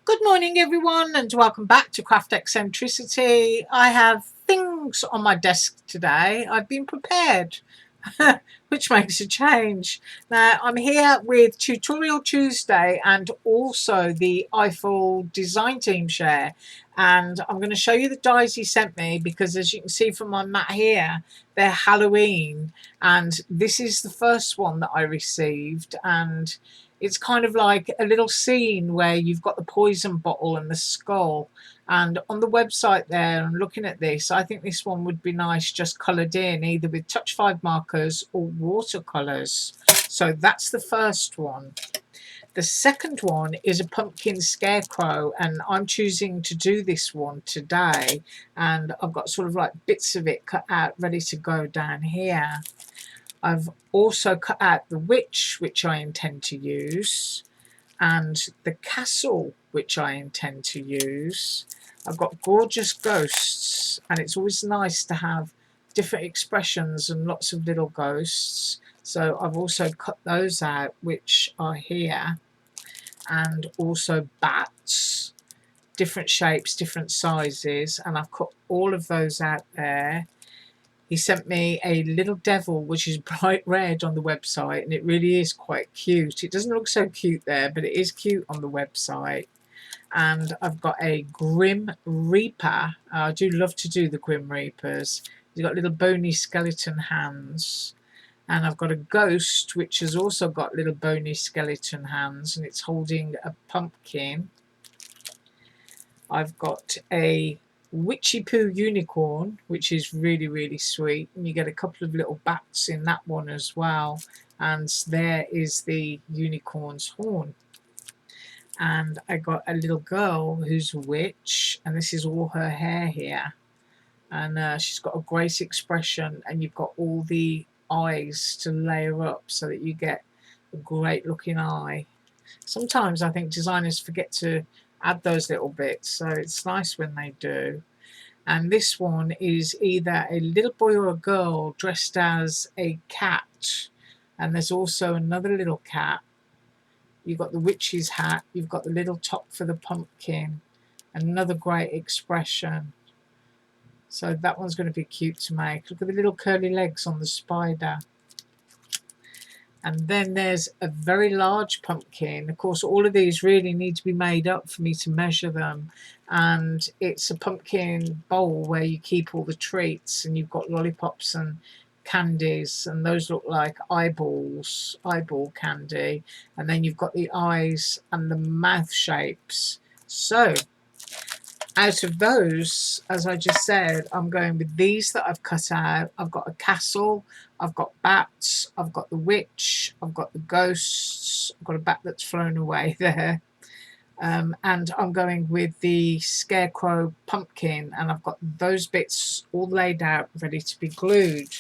Good morning, everyone, and welcome back to Craft Eccentricity. I have things on my desk today. I've been prepared, which makes a change. Now, I'm here with Tutorial Tuesday and also the Eiffel Design Team share. And I'm going to show you the dies he sent me because, as you can see from my mat here, they're Halloween. And this is the first one that I received. And it's kind of like a little scene where you've got the poison bottle and the skull. And on the website there, and looking at this, I think this one would be nice just coloured in, either with Touch 5 markers or watercolours. So that's the first one. The second one is a pumpkin scarecrow, and I'm choosing to do this one today. And I've got sort of like bits of it cut out ready to go down here. I've also cut out the witch, which I intend to use, and the castle, which I intend to use. I've got gorgeous ghosts, and it's always nice to have different expressions and lots of little ghosts. So I've also cut those out, which are here, and also bats, different shapes, different sizes, and I've cut all of those out there. He sent me a little devil, which is bright red on the website, and it really is quite cute. It doesn't look so cute there, but it is cute on the website. And I've got a Grim Reaper. I do love to do the Grim Reapers. He's got little bony skeleton hands. And I've got a ghost, which has also got little bony skeleton hands, and it's holding a pumpkin. I've got a Witchy Poo unicorn, which is really sweet, and you get a couple of little bats in that one as well. And there is the unicorn's horn. And I got a little girl who's a witch, and this is all her hair here, and she's got a great expression, and you've got all the eyes to layer up so that you get a great looking eye. Sometimes I think designers forget to add those little bits, so it's nice when they do. And this one is either a little boy or a girl dressed as a cat, and there's also another little cat. You've got the witch's hat, you've got the little top for the pumpkin, another great expression. So that one's going to be cute to make. Look at the little curly legs on the spider. And then there's a very large pumpkin. Of course, all of these really need to be made up for me to measure them. And it's a pumpkin bowl where you keep all the treats, and you've got lollipops and candies, and those look like eyeballs, eyeball candy. And then you've got the eyes and the mouth shapes. So out of those, as I just said, I'm going with these that I've cut out. I've got a castle, I've got bats, I've got the witch, I've got the ghosts, I've got a bat that's flown away there. And I'm going with the scarecrow pumpkin, and I've got those bits all laid out ready to be glued.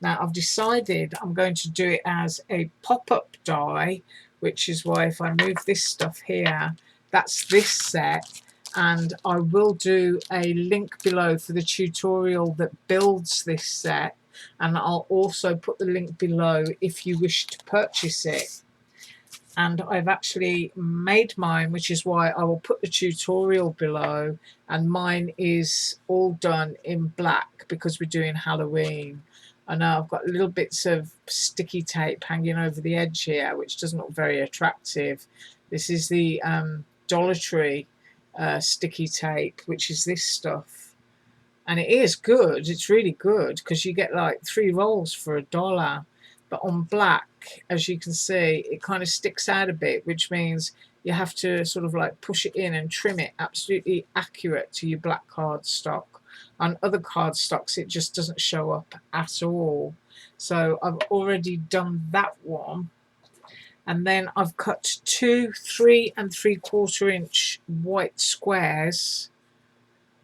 Now I've decided I'm going to do it as a pop-up die, which is why if I move this stuff here, that's this set. And I will do a link below for the tutorial that builds this set, and I'll also put the link below if you wish to purchase it. And I've actually made mine, which is why I will put the tutorial below, and mine is all done in black because we're doing Halloween. I know I've got little bits of sticky tape hanging over the edge here, which doesn't look very attractive. This is the Dollar Tree sticky tape, which is this stuff, and it is good. It's really good because you get like 3 rolls for $1. But on black, as you can see, it kind of sticks out a bit, which means you have to sort of like push it in and trim it absolutely accurate to your black cardstock. On other cardstocks it just doesn't show up at all. So I've already done that one. And then I've cut 2 3 3/4 inch white squares,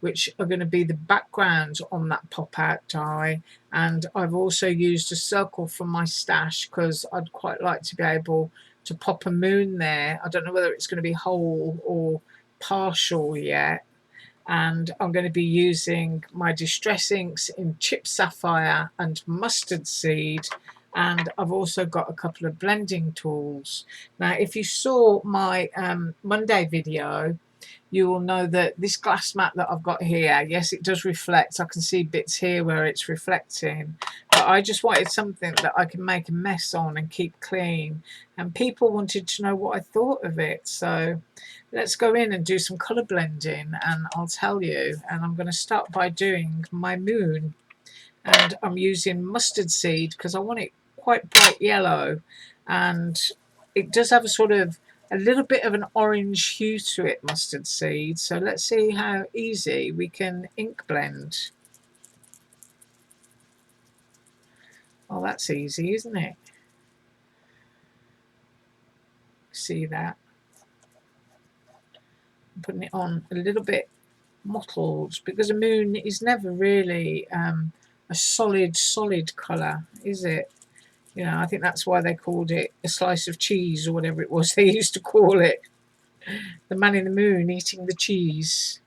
which are going to be the background on that pop-out die. And I've also used a circle from my stash because I'd quite like to be able to pop a moon there. I don't know whether it's going to be whole or partial yet. And I'm going to be using my distress inks in Chip Sapphire and Mustard Seed, and I've also got a couple of blending tools. Now if you saw my Monday video, you will know that this glass mat that I've got here, yes, it does reflect. I can see bits here where it's reflecting, but I just wanted something that I can make a mess on and keep clean, and people wanted to know what I thought of it. So let's go in and do some colour blending, and I'll tell you. And I'm going to start by doing my moon, and I'm using mustard seed because I want it quite bright yellow, and it does have a sort of a little bit of an orange hue to it, mustard seed. So let's see how easy we can ink blend. Oh, that's easy, isn't it? See that? I'm putting it on a little bit mottled because a moon is never really a solid colour, is it? You know, I think that's why they called it a slice of cheese or whatever it was they used to call it. The man in the moon eating the cheese.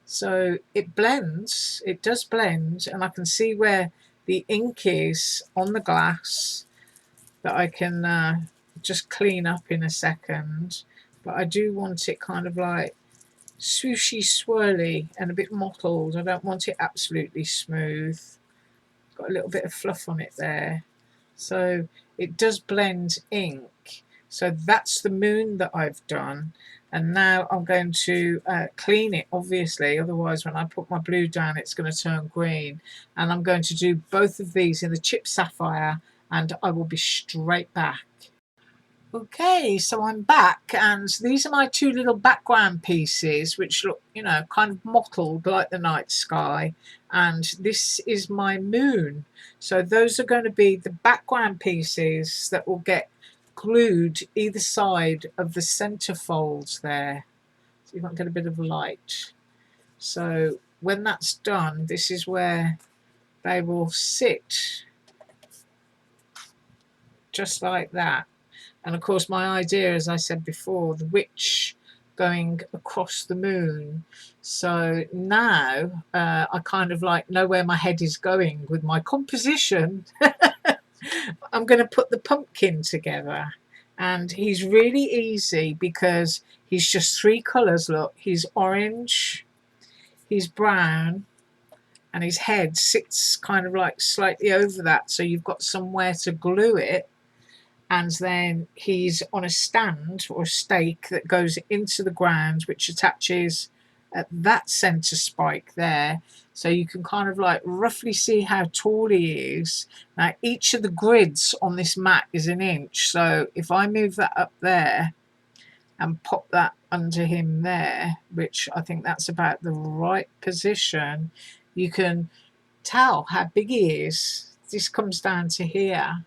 So it blends, it does blend, and I can see where the ink is on the glass that I can just clean up in a second. But I do want it kind of like swooshy, swirly and a bit mottled. I don't want it absolutely smooth. Got a little bit of fluff on it there. So it does blend ink. So that's the moon that I've done. And now I'm going to clean it, obviously, otherwise when I put my blue down it's going to turn green. And I'm going to do both of these in the chip sapphire, and I will be straight back. Okay, so I'm back, and these are my two little background pieces which look, you know, kind of mottled like the night sky, and this is my moon. So those are going to be the background pieces that will get glued either side of the center folds there, so you might get a bit of light. So when that's done, this is where they will sit, just like that. And of course my idea, as I said before, the witch going across the moon. So now I kind of like know where my head is going with my composition. I'm going to put the pumpkin together, and he's really easy because he's just three colours. Look, he's orange, he's brown, and his head sits kind of like slightly over that, so you've got somewhere to glue it. And then he's on a stand or a stake that goes into the ground, which attaches at that centre spike there. So you can kind of like roughly see how tall he is. Now each of the grids on this mat is an inch. So if I move that up there and pop that under him there, which I think that's about the right position, you can tell how big he is. This comes down to here.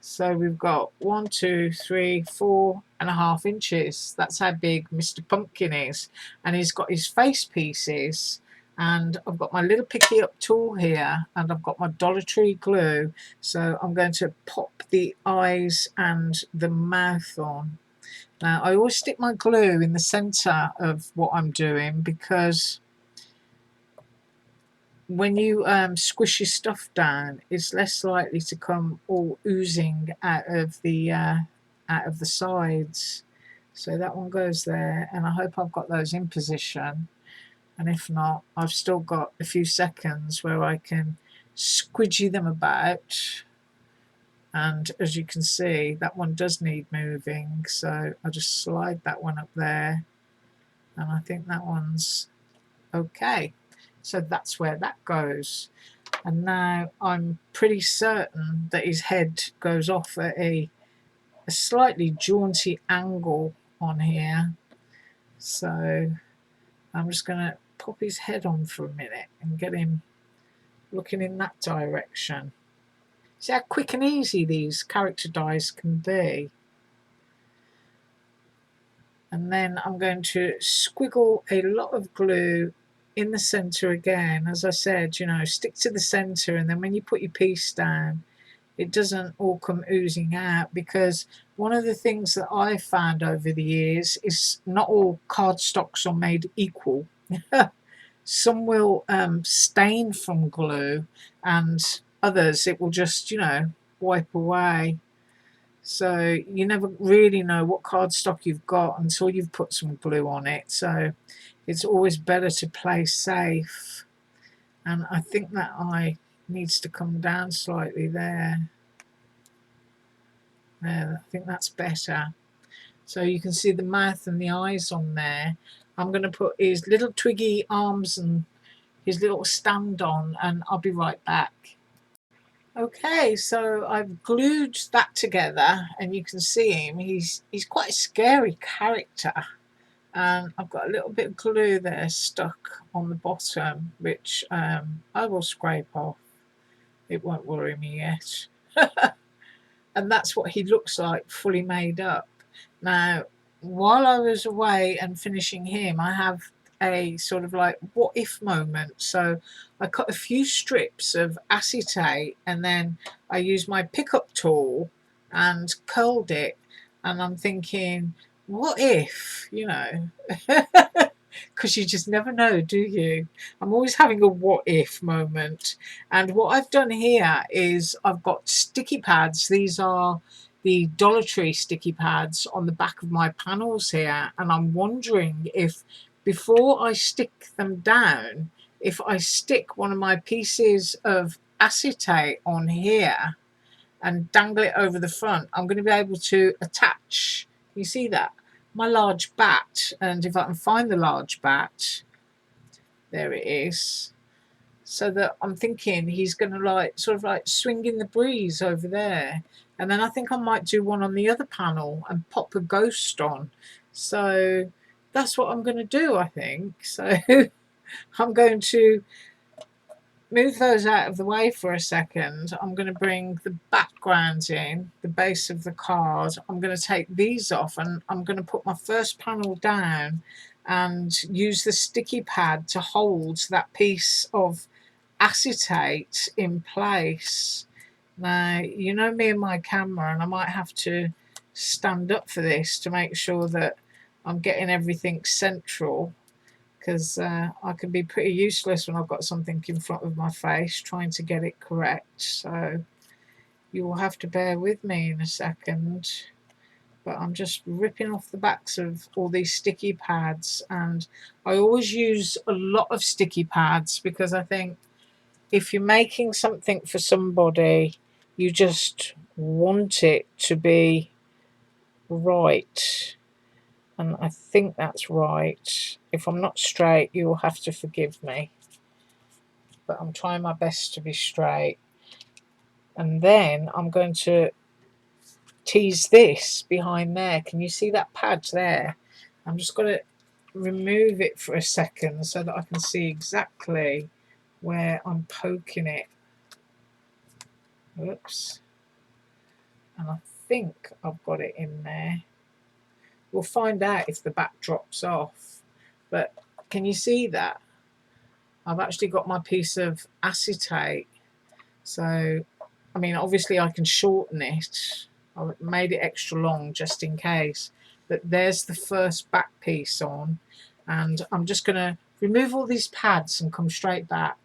So we've got 1, 2, 3, 4.5 inches. That's how big Mr. Pumpkin is. And he's got his face pieces. And I've got my little picky up tool here. And I've got my Dollar Tree glue. So I'm going to pop the eyes and the mouth on. Now I always stick my glue in the centre of what I'm doing, because when you squish your stuff down, it's less likely to come all oozing out of the sides. So that one goes there, and I hope I've got those in position. And if not, I've still got a few seconds where I can squidgy them about. And as you can see, that one does need moving, so I'll just slide that one up there, and I think that one's okay. So that's where that goes. And now I'm pretty certain that his head goes off at a slightly jaunty angle on here. So I'm just going to pop his head on for a minute and get him looking in that direction. See how quick and easy these character dies can be. And then I'm going to squiggle a lot of glue in the center again. As I said, you know, stick to the center, and then when you put your piece down, it doesn't all come oozing out. Because one of the things that I've found over the years is not all cardstocks are made equal. Some will stain from glue, and others it will just, you know, wipe away. So you never really know what cardstock you've got until you've put some glue on it. So it's always better to play safe. And I think that eye needs to come down slightly there. There, I think that's better. So you can see the mouth and the eyes on there. I'm going to put his little twiggy arms and his little stand on, and I'll be right back. Okay, so I've glued that together, and you can see him. He's quite a scary character, and I've got a little bit of glue there stuck on the bottom, which I will scrape off. It won't worry me yet. And that's what he looks like, fully made up. Now, while I was away and finishing him, I have a sort of like what if moment. So I cut a few strips of acetate, and then I used my pickup tool and curled it. And I'm thinking, what if, you know, because you just never know, do you? I'm always having a what if moment. And what I've done here is I've got sticky pads. These are the Dollar Tree sticky pads on the back of my panels here. And I'm wondering if before I stick them down, if I stick one of my pieces of acetate on here and dangle it over the front, I'm going to be able to attach, you see that, my large bat. And if I can find the large bat, there it is. So that I'm thinking he's going to like sort of like swing in the breeze over there. And then I think I might do one on the other panel and pop a ghost on. So that's what I'm going to do, I think. So I'm going to move those out of the way for a second. I'm going to bring the background in, the base of the card. I'm going to take these off, and I'm going to put my first panel down and use the sticky pad to hold that piece of acetate in place. Now, you know me and my camera, and I might have to stand up for this to make sure that I'm getting everything central, because I can be pretty useless when I've got something in front of my face trying to get it correct. So you will have to bear with me in a second. But I'm just ripping off the backs of all these sticky pads, and I always use a lot of sticky pads because I think if you're making something for somebody, you just want it to be right. And I think that's right. If I'm not straight, you'll have to forgive me. But I'm trying my best to be straight. And then I'm going to tease this behind there. Can you see that pad there? I'm just going to remove it for a second so that I can see exactly where I'm poking it. Oops. And I think I've got it in there. We'll find out if the back drops off. But can you see that? I've actually got my piece of acetate. So, I mean, obviously I can shorten it. I've made it extra long just in case. But there's the first back piece on. And I'm just going to remove all these pads and come straight back.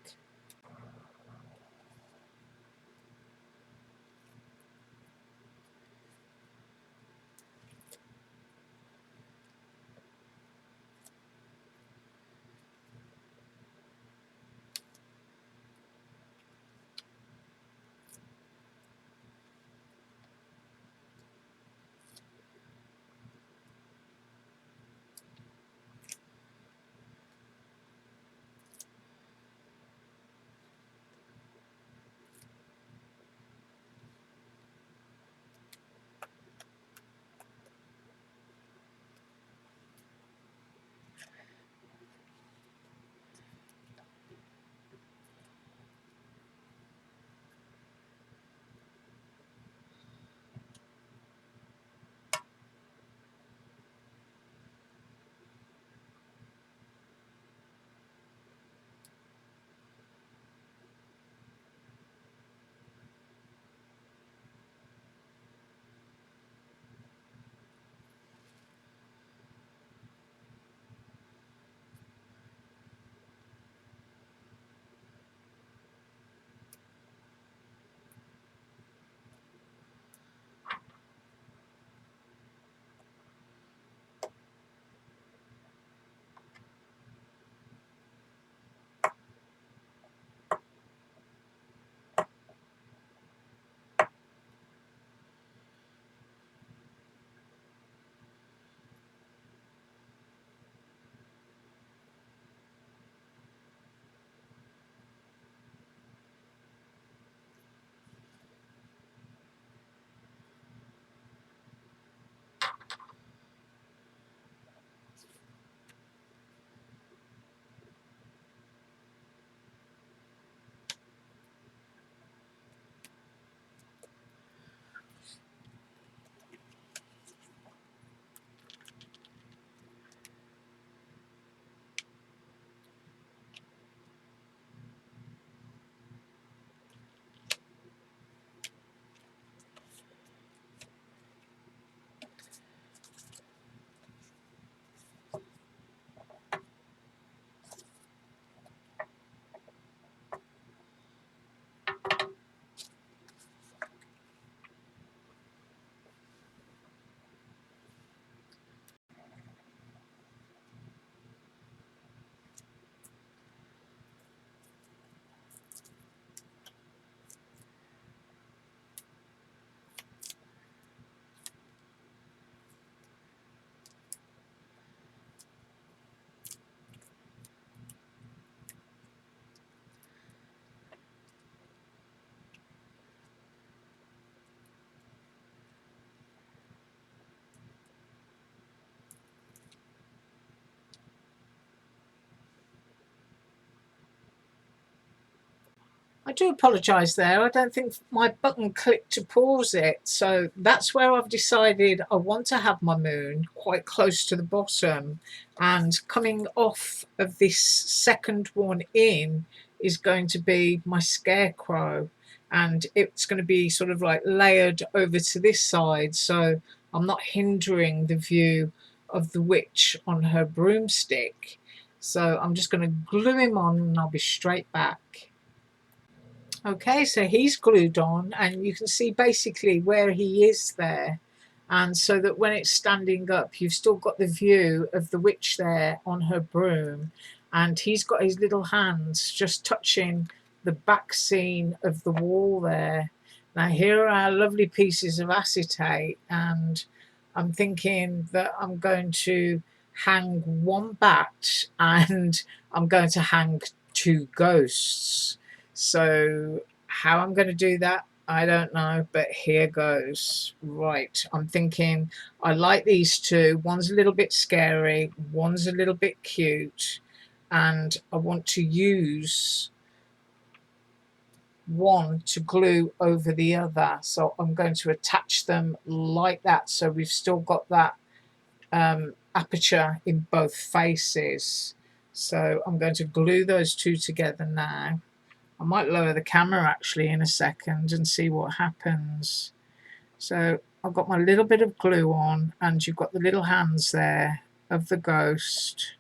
do apologise there. I don't think my button clicked to pause it. So that's where I've decided I want to have my moon quite close to the bottom. And coming off of this second one in is going to be my Scarecrow. And it's going to be sort of like layered over to this side. So I'm not hindering the view of the witch on her broomstick. So I'm just going to glue him on and I'll be straight back. Okay, so he's glued on and you can see basically where he is there. And so that when it's standing up, you've still got the view of the witch there on her broom. And he's got his little hands just touching the back scene of the wall there. Now here are our lovely pieces of acetate, and I'm thinking that I'm going to hang one bat and I'm going to hang two ghosts. So how I'm going to do that, I don't know, but here goes. Right, I'm thinking I like these two. One's a little bit scary, one's a little bit cute, and I want to use one to glue over the other. So I'm going to attach them like that, so we've still got that aperture in both faces. So I'm going to glue those two together now. I might lower the camera actually in a second and see what happens. So I've got my little bit of glue on, and you've got the little hands there of the ghost.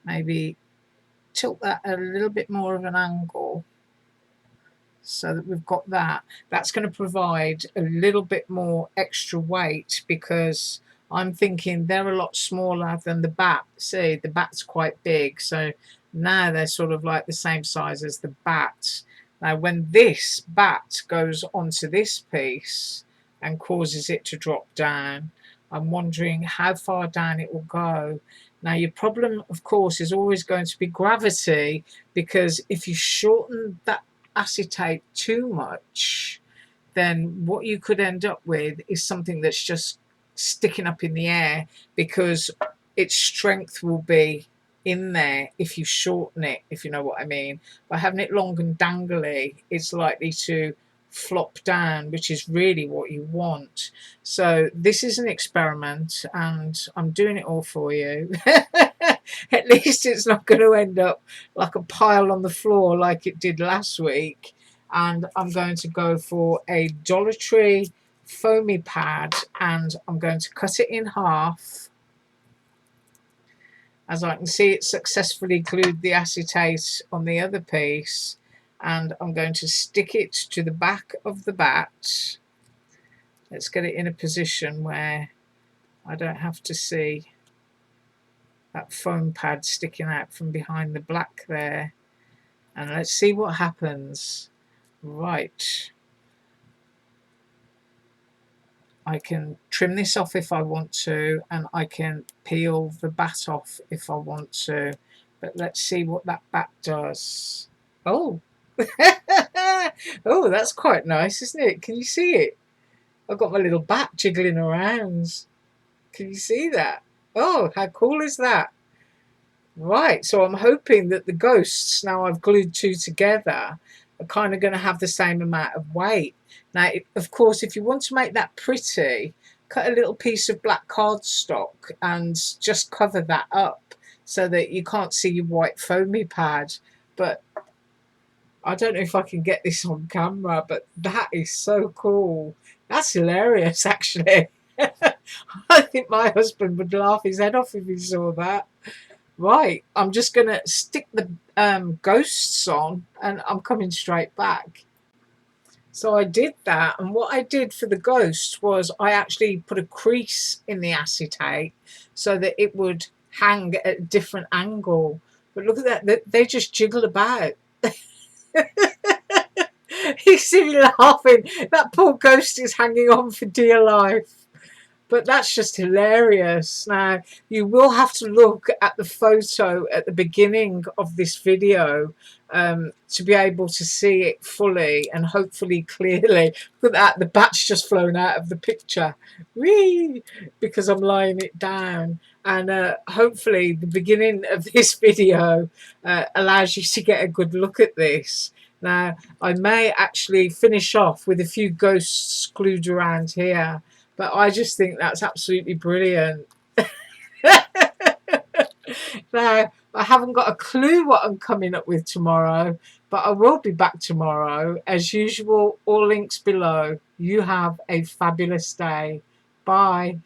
Maybe tilt that a little bit more of an angle so that we've got that. That's going to provide a little bit more extra weight, because I'm thinking they're a lot smaller than the bat. See, the bat's quite big, so now they're sort of like the same size as the bat. Now when this bat goes onto this piece and causes it to drop down, I'm wondering how far down it will go. Now your problem of course is always going to be gravity, because if you shorten that acetate too much, then what you could end up with is something that's just sticking up in the air, because its strength will be in there if you shorten it, if you know what I mean. By having it long and dangly, it's likely to flop down, which is really what you want. So this is an experiment and I'm doing it all for you. At least it's not going to end up like a pile on the floor like it did last week. And I'm going to go for a Dollar Tree foamy pad, and I'm going to cut it in half. As I can see, it successfully glued the acetate on the other piece, and I'm going to stick it to the back of the bat. Let's get it in a position where I don't have to see that foam pad sticking out from behind the black there. And let's see what happens. Right. I can trim this off if I want to, and I can peel the bat off if I want to. But let's see what that bat does. Oh, oh, that's quite nice, isn't it? Can you see it? I've got my little bat jiggling around. Can you see that? Oh, how cool is that? Right, so I'm hoping that the ghosts, now I've glued two together, are kind of going to have the same amount of weight. Now, of course, if you want to make that pretty, cut a little piece of black cardstock and just cover that up so that you can't see your white foamy pad. But I don't know if I can get this on camera, but that is so cool. That's hilarious, actually. I think my husband would laugh his head off if he saw that. Right, I'm just going to stick the ghosts on and I'm coming straight back. So I did that, and what I did for the ghost was I actually put a crease in the acetate so that it would hang at a different angle. But look at that, they just jiggle about. You see me laughing. That poor ghost is hanging on for dear life. But that's just hilarious. Now, you will have to look at the photo at the beginning of this video to be able to see it fully and hopefully clearly. Look at that, the bat's just flown out of the picture. Whee! Because I'm lying it down. And hopefully the beginning of this video allows you to get a good look at this. Now, I may actually finish off with a few ghosts glued around here, but I just think that's absolutely brilliant. Now, I haven't got a clue what I'm coming up with tomorrow, but I will be back tomorrow. As usual, all links below. You have a fabulous day. Bye.